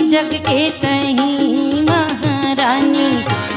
जग के तहीं महारानी,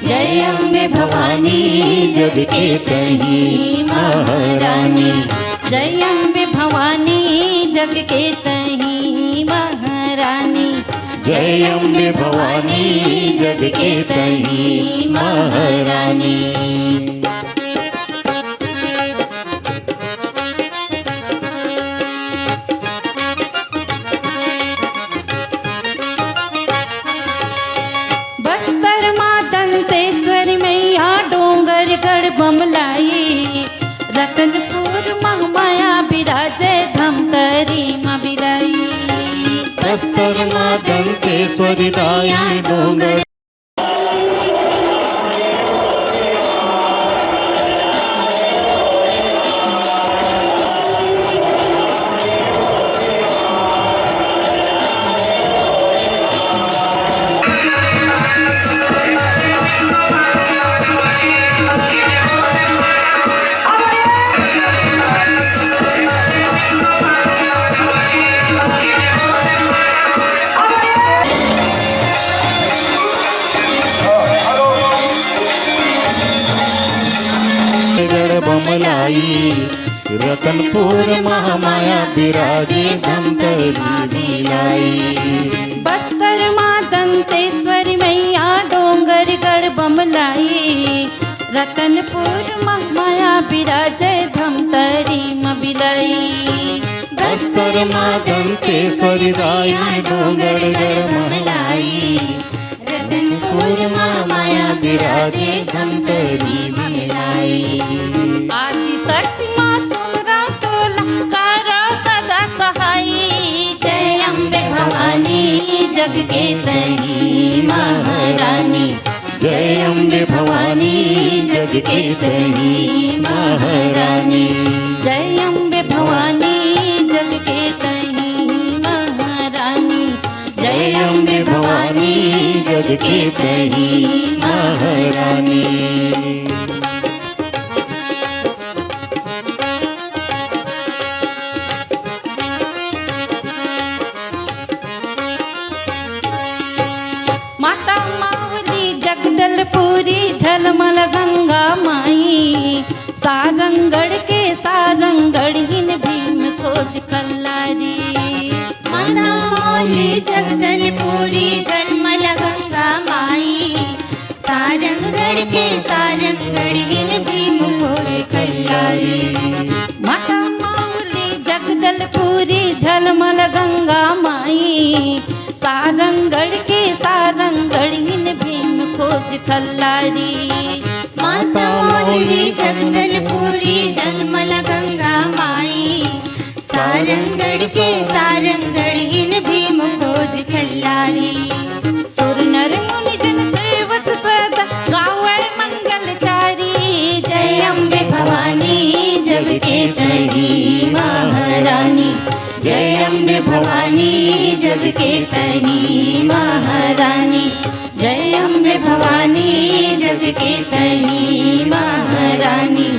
जय अम्बे भवानी जग के तहीं महारानी, जय अम्बे भवानी जग के तहीं महारानी, जय अम्बे भवानी जग के तहीं महारानी। बमलाई रतनपुर महामाया बिराजे धमतरी माँ बिराई, बस्तर माँ दंतेश्वरी राई डोंगर। बमलाई रतनपुर महामाया बिराजे धमतरी बिलाई, बस्तर माँ दंतेश्वरी मैया डोंगरगढ़ बमलाई, रतनपुर महामाया बिराजे धमतरी माँ बिलाई, बस्तर माँ दंतेश्वरी राई डोंगरगढ़ बमलाई, रतनपुर महामाया बिराजे धमतरी बिलाई। आदिशक्ति माँ सुमरा तोला कारा सदा सहाई, जय अम्बे भवानी जग के तहीं महारानी, जय अम्बे भवानी जग के तहीं महारानी, जय अम्बे भवानी जग के तहीं महारानी, जय अम्बे भवानी जग के तहीं महारानी। जगदलपुरी झलमल गंगा माई, सारंगढ़ के सारंगढ़ीन भीम खोज कल्लारी, माता मौली जगदलपुरी झलमल गंगा माई, सारंगढ़ के सारंगढ़ीन भीम खोज कल्लारी, माता मौली जगदलपुरी झलमल गंगा माई, सारंगढ़ के सारंगढ़ीन भीम खोज कल्लारी, माता मौली जगदलपुरी झलमल गंगा माई, सारंगढ़ के सारंगढ़ीन भीम खोज कल्लारी। सुर नर मुनि जन सेवत सदा गावे मंगलचारी, जय अम्बे भवानी जग के तहीं महारानी, जय अम्बे भवानी जग के तहीं महारानी, जय अम्बे भवानी जग के तहीं महारानी,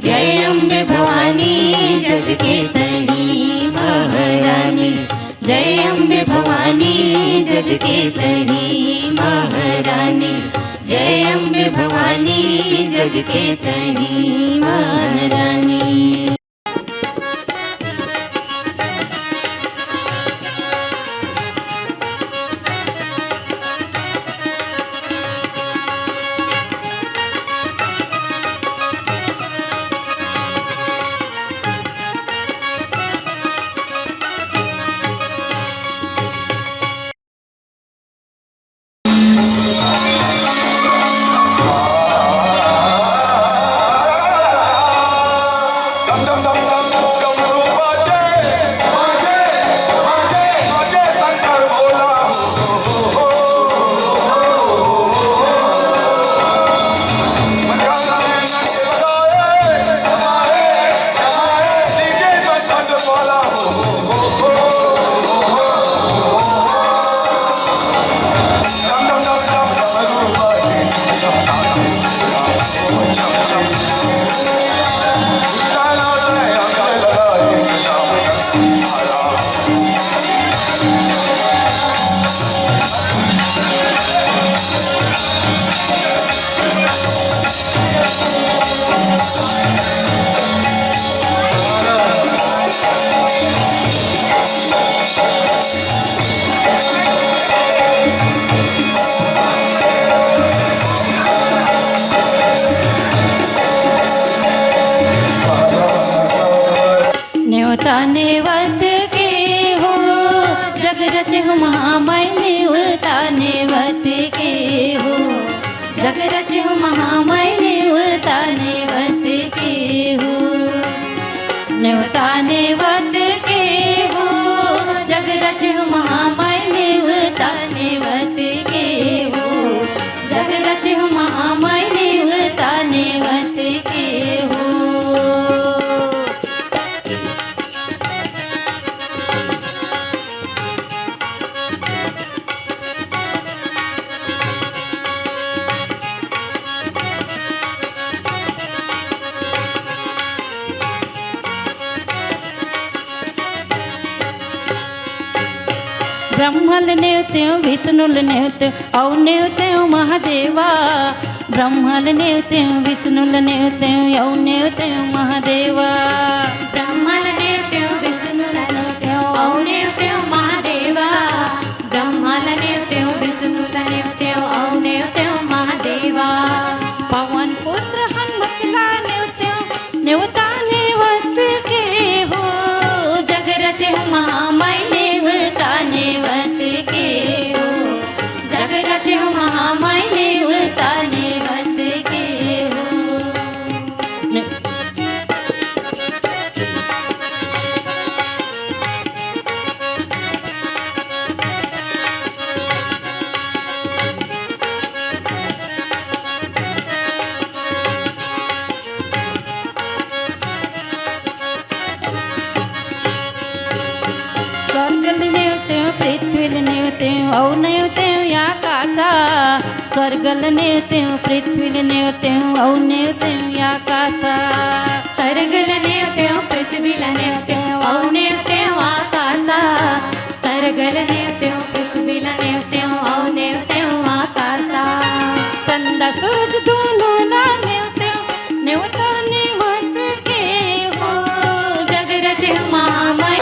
जय अम्बे भवानी जग के तहीं महारानी, जय अम्बे भवानी जग के तहीं महारानी, जय अम्बे भवानी जग के तहीं महारानी। जग रचो महामय नेवता नेवत के हो, नेवता नेवत के हो, जग रचो महामय नेवता नेवत के हो, जग रचो महामय नेवता नेवत के हो। ब्रह्मल नेवत्यो विष्णुल नेवत्यो औ नेवत्यो महादेवा, ब्रह्मल नेवत्यो विष्णुल नेवत्यो औ नेवत्यो महादेवा, ब्रह्मल नेवत्यो विष्णुल नेवत्यो औ नेवत्यो महादेवा, ब्रह्मल नेवत्यो विष्णुल नेवत्यो औ नेवत्यो महादेवा। पवन पुत्र हनुमतला नेवत्यो नेवता नेवत के हो, जग रचो महामय नेवता नेवत के हो, जग रचो महामय नेवता नेवत के हो। स्वर्गल नेवत्यो पृथ्वील नेवत्यो औ नेवत्यो आकाशा, स्वर्गल नेवत्यो पृथ्वील नेवत्यो औ नेवत्यो आकाशा, सरगल नेवत्यो पृथ्वील नेवत्यो औ नेवत्यो आकाशा, सरगल नेवत्यो पृथ्वील नेवत्यो औ नेवत्यो आकाशा। चंदा सूरज दोनों ना नेवत्यो नेवता नेवत के हो, जग रचो महामय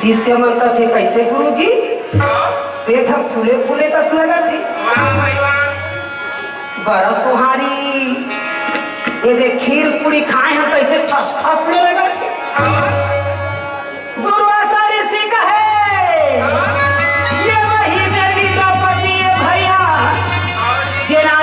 शिष्य मन थे कैसे गुरुजी पेट फूले फूले कस लगा थे बड़ा सुहारी ये दे खीर पूरी खाए हैं कैसे ठस ठस में लगा थे दुर्वासा ऋषि कहे ये वही देवी द्रौपदी है भैया जेना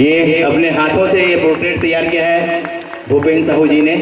ये अपने हाथों से ये पोर्ट्रेट तैयार किया है भूपेन्द्र साहू जी ने।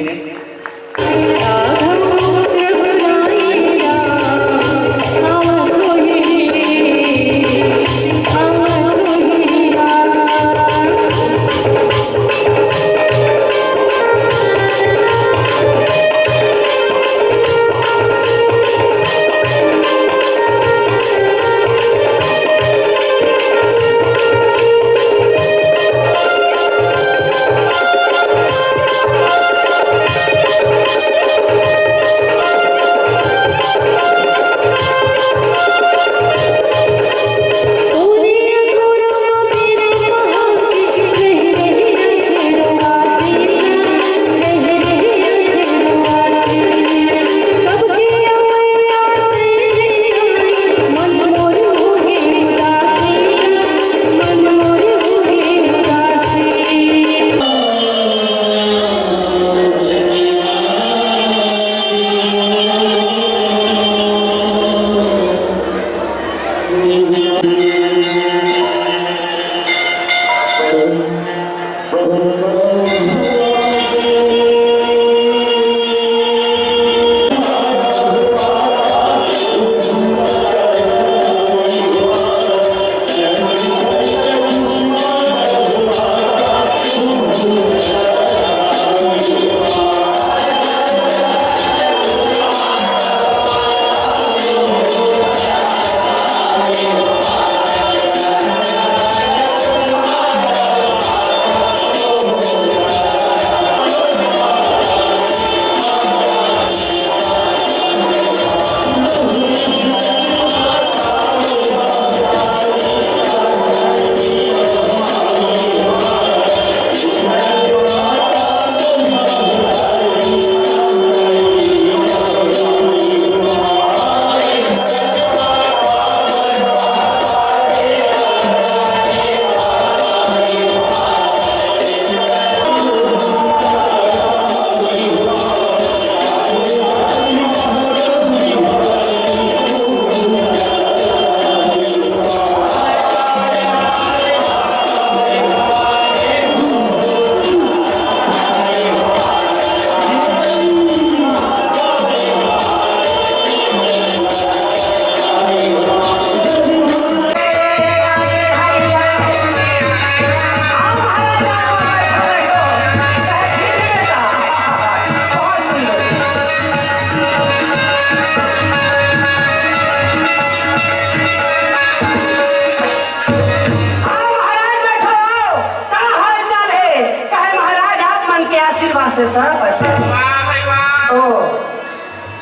से सब अच्छा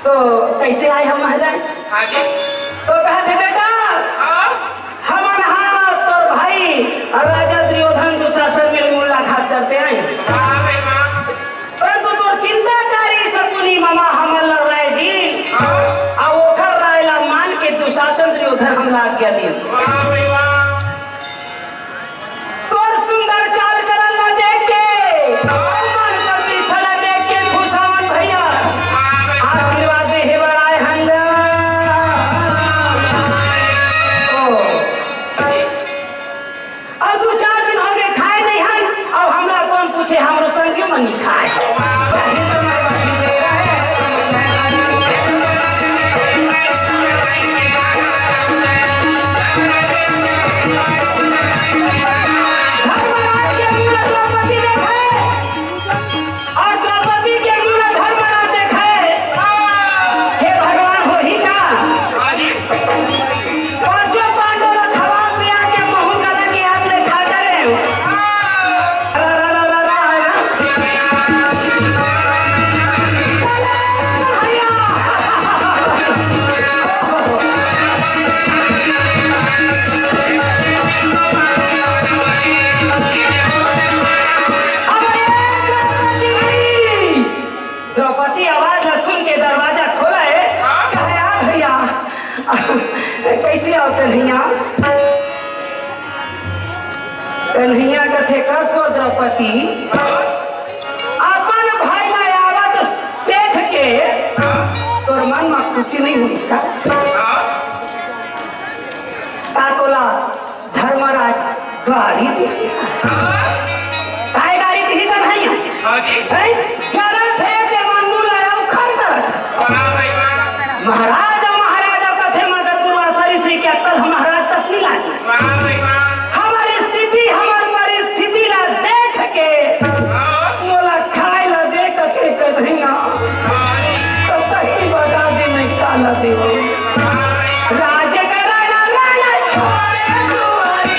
तो कैसे आए हम महाराज तो कहा थे बेटा हम तो भाई राजा दुर्योधन दुशासन मिल मुलाकात करते आए परंतु तो चिंताकारी सकुनी मामा हमल राय दिन आ ओकर रायला मान के दुशासन दुर्योधन हमला आज्ञा दिन तोर सुंदर चाल चलन न देख के मान प्रतिष्ठा न देख के खुशावन भैया आशीर्वाद दे बड़ाए हंगा और दो चार कैसे आओ कन्हैया? कन्हैया कथे कसो द्रौपदी अपन भाई ना आवत देख के तोर मन में खुशी नहीं हुई इसका? तोला धर्मराज गाड़ी दी काय गाड़ी दी कन्हैया? चरण थे ते मनु लाया उखड़ करत महाराज महाराजा कथे मगर दुर्वासरी से क्या कल महाराज कसनी लागी हमारी स्थिति हमार परिस्थिति ला देख के मोला खाए ला दे कथे कन्हैया तो कहीं बता दे मैं काला देव राज कराना लाला छोड़े दुआरी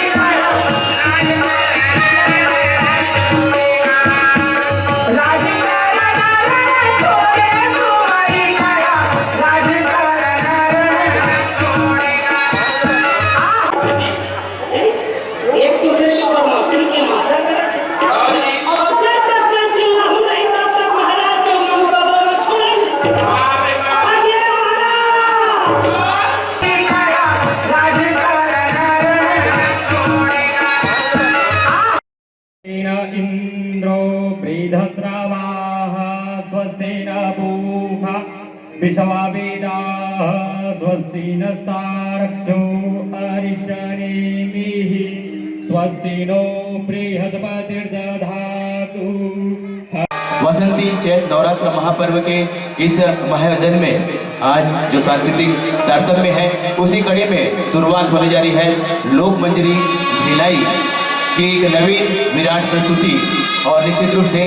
राज कराना लाला छोड़े दुआरी राज कराना एक दूसरे की मस्ती के मसा कर और जब तक मैं चिल्ला हूं नहीं तब तक महाराज के मन बदल में छोड़ेंगे अजय महाराज राज इंद्रो वृद्धस्रावाः स्वस्ति न पूषा विश्ववेदाः स्वस्ति नस्तारक्षो अरिष्टनेमिः स्वस्ति नो बृहस्पतिर्दधातु। वसंती चैत्र नवरात्र महापर्व के इस महायोजन में आज जो सांस्कृतिक तारतम्य है उसी कड़ी में शुरुआत होने जा रही है लोक मंजरी भिलाई की एक नवीन विराट प्रस्तुति और निश्चित रूप से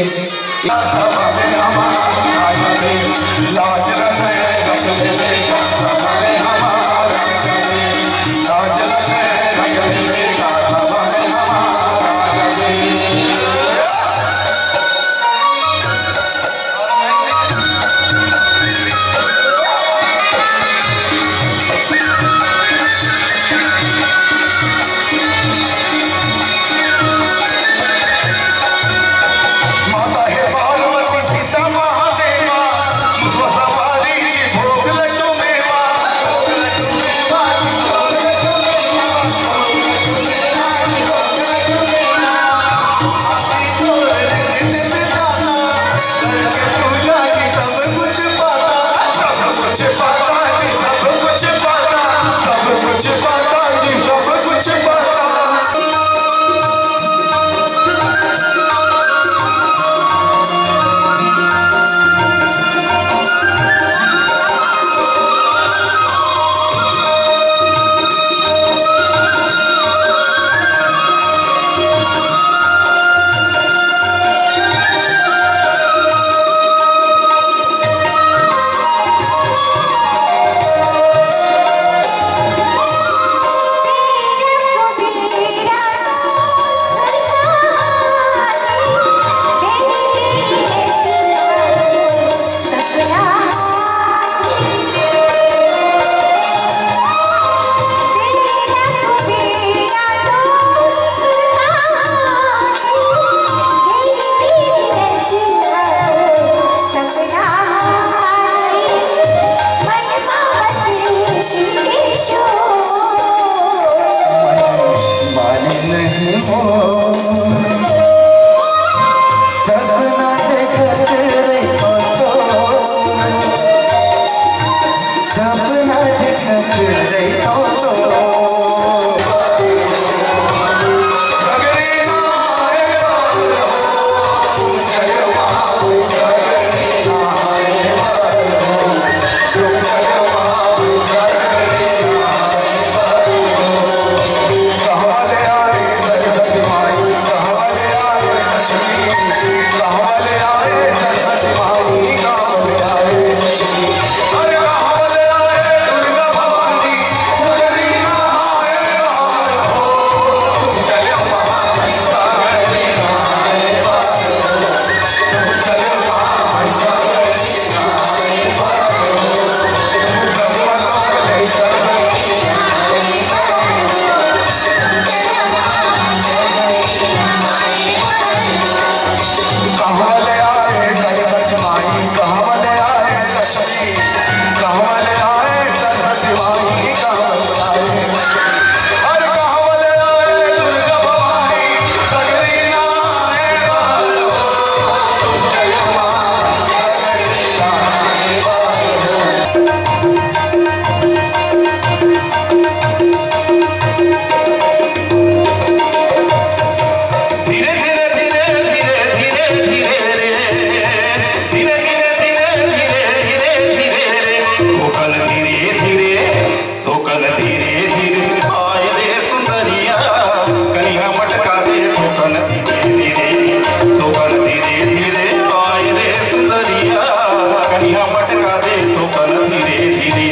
ठोकन धीरे धीरे आए रे सुंदरिया कन्या मटका दे ठोकन धीरे धीरे ठोकन धीरे धीरे आए रे सुंदरिया कन्या मटका दे ठोकन धीरे धीरे